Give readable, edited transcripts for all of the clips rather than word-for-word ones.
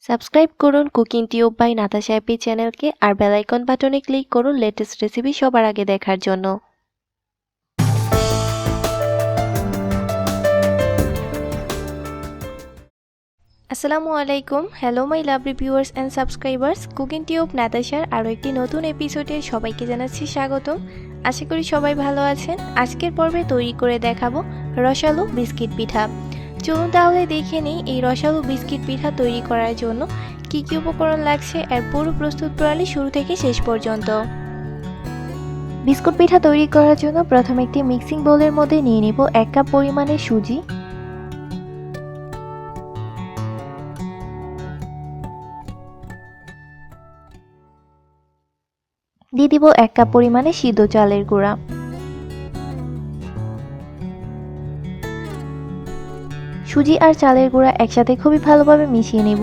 Subscribe করুন cooking tube by Natasha অ্যাপি চ্যানেলকে আর বেল আইকন বাটনে ক্লিক করুন লেটেস্ট রেসিপি সবার আগে দেখার জন্য। আসসালামু আলাইকুম, hello my lovely viewers and subscribers. Cooking tube নাতাশার আরও একটি নতুন এপিসোডে সবাইকে জানাচ্ছি স্বাগতম। আশা করি সবাই ভালো আছেন। আজকের পর্বে তৈরি করে দেখাবো রসালো বিস্কিট পিঠা। চলুন তাহলে দেখে নিই এই রসালো বিস্কিট পিঠা তৈরি করার জন্য কী কী উপকরণ লাগছে আর পুরো প্রস্তুত প্রণালী শুরু থেকে শেষ পর্যন্ত। বিস্কুট পিঠা তৈরি করার জন্য প্রথমে একটি মিক্সিং বোলের মধ্যে নিয়ে নিব 1 কাপ পরিমাণে সুজি, দিয়ে দিব 1 কাপ পরিমাণে সিদ্ধ চালের গুঁড়া, সুজি আর চালের গুঁড়া একসাথে খুবই ভালোভাবে মিশিয়ে নিব।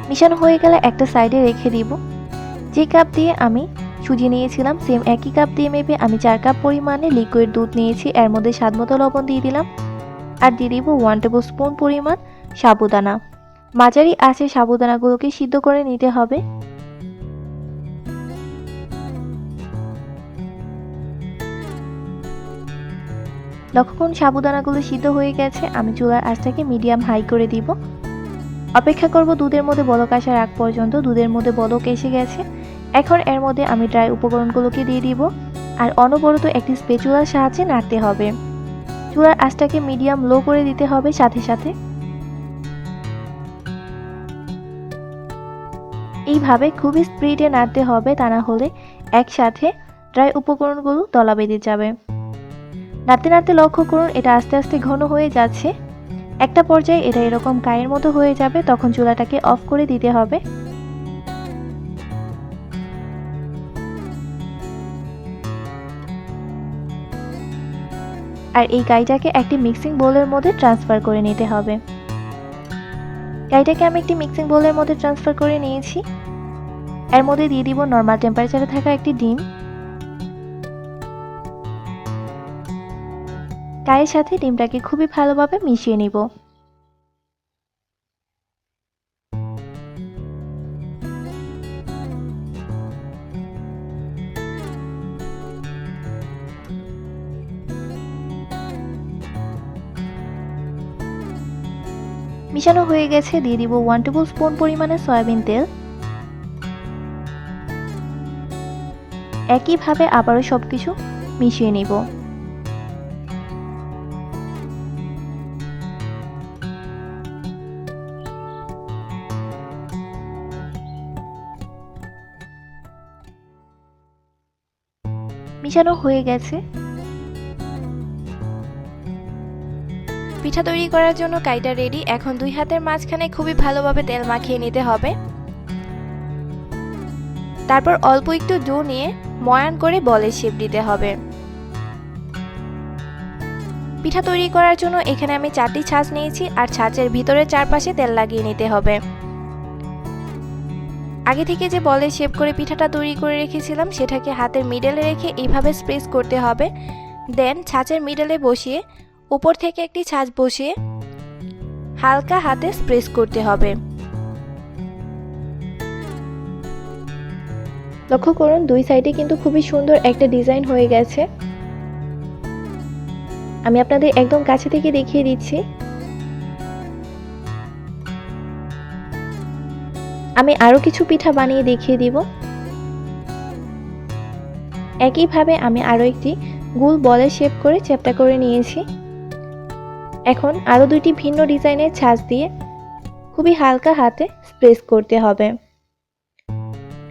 মিশানো হয়ে গেলে একটা সাইডে রেখে দিব। যে কাপ দিয়ে আমি সুজি নিয়েছিলাম সেম একই কাপ দিয়ে মেপে আমি 4 কাপ পরিমাণে লিকুইড দুধ নিয়েছি। এর মধ্যে স্বাদমতো লবণ দিয়ে দিলাম আর দিয়ে দিব 1 টেবিল স্পুন পরিমাণ সাবুদানা। মাঝারি আঁচে সাবুদানাগুলোকে সিদ্ধ করে নিতে হবে। লক্ষ্য করুন সাবুদানাগুলো সিদ্ধ হয়ে গেছে। আমি চুলার আঁচটাকে মিডিয়াম হাই করে দিব। অপেক্ষা করব দুধের মধ্যে বলক আসার আগ পর্যন্ত। দুধের মধ্যে বলক এসে গেছে। এখন এর মধ্যে আমি ড্রাই উপকরণগুলোকে দিয়ে দিব আর অনবরত একটি স্প্যাচুলার সাহায্যে নাড়তে হবে। চুলার আঁচটাকে মিডিয়াম লো করে দিতে হবে। সাথে সাথে এইভাবে খুবই স্পিডে নাড়তে হবে, তা না হলে একসাথে ড্রাই উপকরণগুলো দলা বেঁধে যাবে। নাড়তে নাড়তে লক্ষ্য করুন এটা আস্তে আস্তে ঘন হয়ে যাচ্ছে। একটা পর্যায়ে এটা এরকম কায়ের মতো হয়ে যাবে, তখন চুলাটাকে অফ করে দিতে হবে। আর এই কাইটাকে একটি মিক্সিং বোলের মধ্যে ট্রান্সফার করে নিতে হবে। কাইটাকে আমি একটি মিক্সিং বোলের মধ্যে ট্রান্সফার করে নিয়েছি। এর মধ্যে দিয়ে দিব নর্মাল টেম্পারেচারে থাকা একটি ডিম। কাইয়ের সাথে ডিমটাকে খুবই ভালোভাবে মিশিয়ে নিব। মিশানো হয়ে গেছে। দিয়ে দিব 1 টেবিল স্পুন পরিমাণে সয়াবিন তেল। একইভাবে আবারও সবকিছু মিশিয়ে নিব। মিশানো হয়ে গেছে। পিঠা তৈরি করার জন্য কাইটা রেডি। এখন দুই হাতের মাঝখানে খুবই ভালোভাবে তেল মাখিয়ে নিতে হবে। তারপর অল্প একটু ডো নিয়ে ময়ান করে বলের শেপ দিতে হবে। পিঠা তৈরি করার জন্য এখানে আমি 4টি ছাঁচ নিয়েছি আর ছাঁচের ভিতরে চারপাশে তেল লাগিয়ে নিতে হবে। আগে থেকে যে বলের শেপ করে পিঠাটা তৈরি করে রেখেছিলাম সেটাকে হাতের মিডলে রেখে এইভাবে প্রেস করতে হবে। দেন ছাঁচের মিডলে বসিয়ে উপর থেকে একটি ছাঁচ বসিয়ে হালকা হাতে প্রেস করতে হবে। লক্ষ্য করুন দুই সাইডে কিন্তু খুবই সুন্দর একটা ডিজাইন হয়ে গেছে। আমি আপনাদের একদম কাছে থেকে দেখিয়ে দিচ্ছি। আমি আরো কিছু পিঠা বানিয়ে দেখিয়ে দিব। একইভাবে আমি আরো একটি গোল বলের শেপ করে চ্যাপ্টা করে নিয়েছি। এখন আরো দুইটি ভিন্ন ডিজাইনের ছাঁচ দিয়ে খুবই হালকা হাতে প্রেস করতে হবে।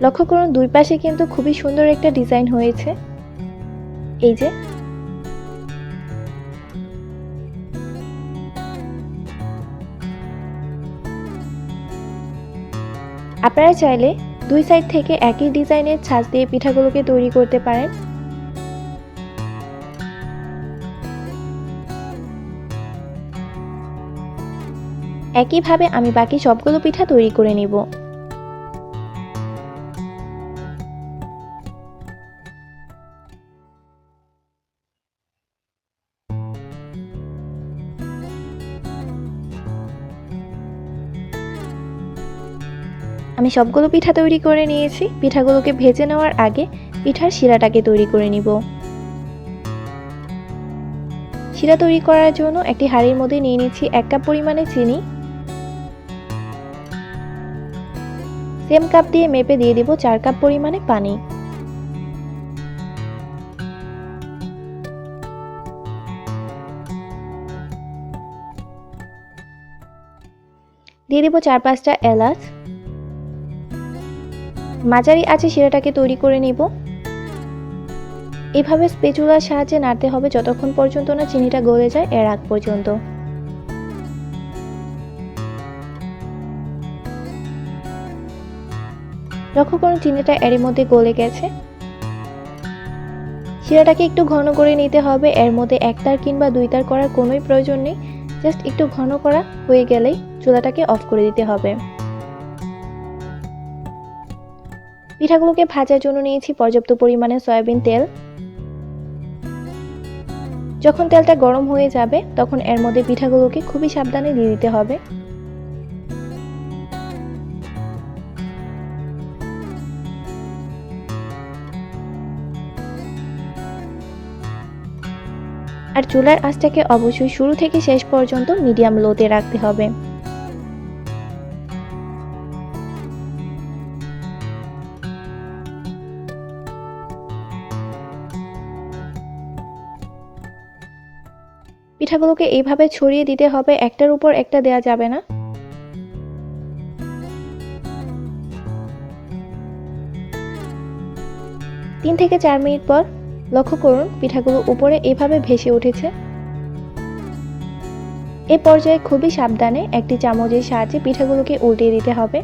লক্ষ্য করুন দুই পাশে কিন্তু খুবই সুন্দর একটা ডিজাইন হয়েছে। এই যে আপনারা চাইলে দুই সাইড থেকে একই ডিজাইনের ছাঁচ দিয়ে পিঠাগুলোকে তৈরি করতে পারেন। একইভাবে আমি বাকি সবগুলো পিঠা তৈরি করে নিব। আমি সবগুলো পিঠা তৈরি করে নিয়েছি। পিঠাগুলোকে ভেজে নেওয়ার আগে পিঠার শিরাটাকে তৈরি করে নিব। শিরা তৈরি করার জন্য একটি হাঁড়ির মধ্যে নিয়ে নিচ্ছি 1 কাপ পরিমাণে চিনি। সেম কাপ দিয়ে মেপে দিয়ে দিব 4 কাপ পরিমাণে পানি। দিয়ে দিব 4-5টা এলাচ। মাঝারি আঁচে শিরাটাকে তৈরি করে নিব। এভাবে স্প্যাচুলার সাহায্যে নাড়তে হবে যতক্ষণ পর্যন্ত না চিনিটা গলে যায়, এর আগ পর্যন্ত। লক্ষ্য করুন চিনিটা এর মধ্যে গলে গেছে। শিরাটাকে একটু ঘন করে নিতে হবে। এর মধ্যে 1 তার কিংবা 2 তার করার কোনোই প্রয়োজন নেই। জাস্ট একটু ঘন করা হয়ে গেলেই চুলাটাকে অফ করে দিতে হবে। পিঠাগুলোকে ভাজার জন্য নিয়েছি পর্যাপ্ত পরিমাণে সয়াবিন তেল। যখন তেলটা গরম হয়ে যাবে তখন এর মধ্যে পিঠাগুলোকে খুবই সাবধানে দিয়ে দিতে হবে। আর চুলার আঁচটাকে অবশ্যই শুরু থেকে শেষ পর্যন্ত মিডিয়াম লোতে রাখতে হবে। পিঠাগুলোকে এইভাবে ছড়িয়ে দিতে হবে, একটার উপর একটা দেয়া যাবে না। 3 থেকে 4 মিনিট পর লক্ষ্য করুন পিঠাগুলো উপরে এভাবে ভেসে উঠেছে। এ পর্যায়ে খুবই সাবধানে একটি চামচের সাহায্যে পিঠাগুলোকে উল্টিয়ে দিতে হবে।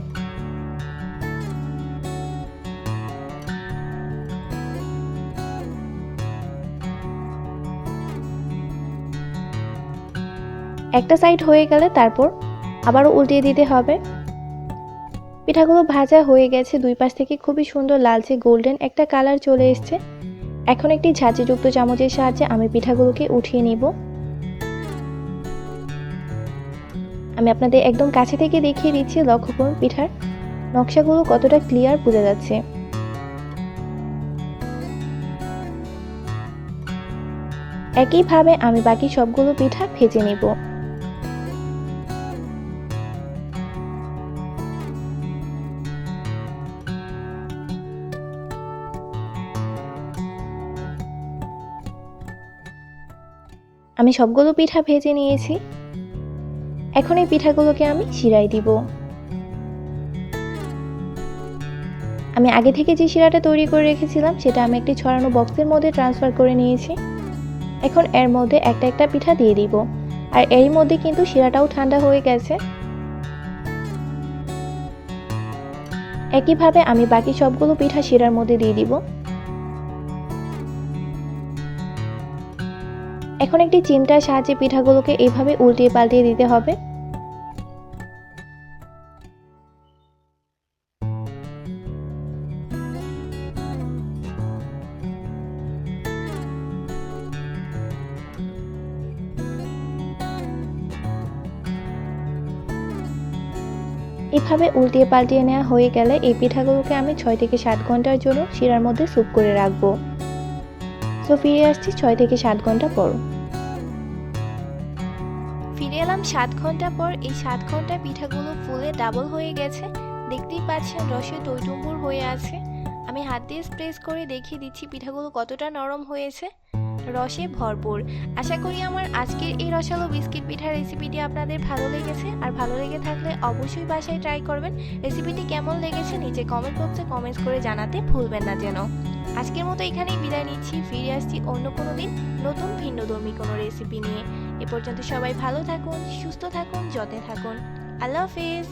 একটা সাইড হয়ে গেলে তারপর আবারও উল্টিয়ে দিতে হবে। পিঠাগুলো ভাজা হয়ে গেছে, দুই পাশ থেকে খুবই সুন্দর লালচে গোল্ডেন একটা কালার চলে এসেছে। এখন একটি ঝাঁঝিযুক্ত চামচের সাহায্যে আমি পিঠাগুলোকে উঠিয়ে নিব। আমি আপনাদের একদম কাছে থেকে দেখিয়ে দিচ্ছি। লক্ষ্য করুন পিঠার নকশাগুলো কতটা ক্লিয়ার বোঝা যাচ্ছে। একইভাবে আমি বাকি সবগুলো পিঠা ভেজে নিব। আমি সবগুলো পিঠা ভেজে নিয়েছি। এখন এই পিঠাগুলোকে আমি শিরায় দিব। আমি আগে থেকে যে শিরাটা তৈরি করে রেখেছিলাম সেটা আমি একটি ছড়ানো বক্সের মধ্যে ট্রান্সফার করে নিয়েছি। এখন এর মধ্যে একটা একটা পিঠা দিয়ে দিব। আর এর মধ্যে কিন্তু শিরাটাও ঠান্ডা হয়ে গেছে। একইভাবে আমি বাকি সবগুলো পিঠা শিরার মধ্যে দিয়ে দিব। এখন একটি চিমটার সাহায্যে পিঠাগুলোকে এইভাবে উল্টিয়ে পাল্টিয়ে দিতে হবে। এভাবে উল্টিয়ে পাল্টিয়ে নেওয়া হয়ে গেলে এই পিঠাগুলোকে আমি 6 থেকে 7 ঘন্টার জন্য শিরার মধ্যে স্যুপ করে রাখবো। সো ফিরে আসছি 6 থেকে 7 ঘন্টা পর। ফিরে এলাম 7 ঘন্টা পর। এই 7 ঘন্টায় পিঠাগুলো ফুলে ডাবল হয়ে গেছে। দেখতেই পাচ্ছেন রসে টইটুম্বুর হয়ে আছে। আমি হাত দিয়ে প্রেস করে দেখিয়ে দিচ্ছি পিঠাগুলো কতটা নরম হয়েছে, রসে ভরপুর। আশা করি আমার আজকের এই রসালো বিস্কিট পিঠার রেসিপিটি আপনাদের ভালো লেগেছে। আর ভালো লেগে থাকলে অবশ্যই বাসায় ট্রাই করবেন। রেসিপিটি কেমন লেগেছে নিচে কমেন্ট বক্সে কমেন্টস করে জানাতে ভুলবেন না যেন। আজকের মতো এখানেই বিদায় নিচ্ছি। ফিরে আসছি অন্য কোনো দিন নতুন ভিন্নধর্মী কোনো রেসিপি নিয়ে। এ পর্যন্ত সবাই ভালো থাকুন, সুস্থ থাকুন, যত্নে থাকুন। আল্লাহ হাফেজ।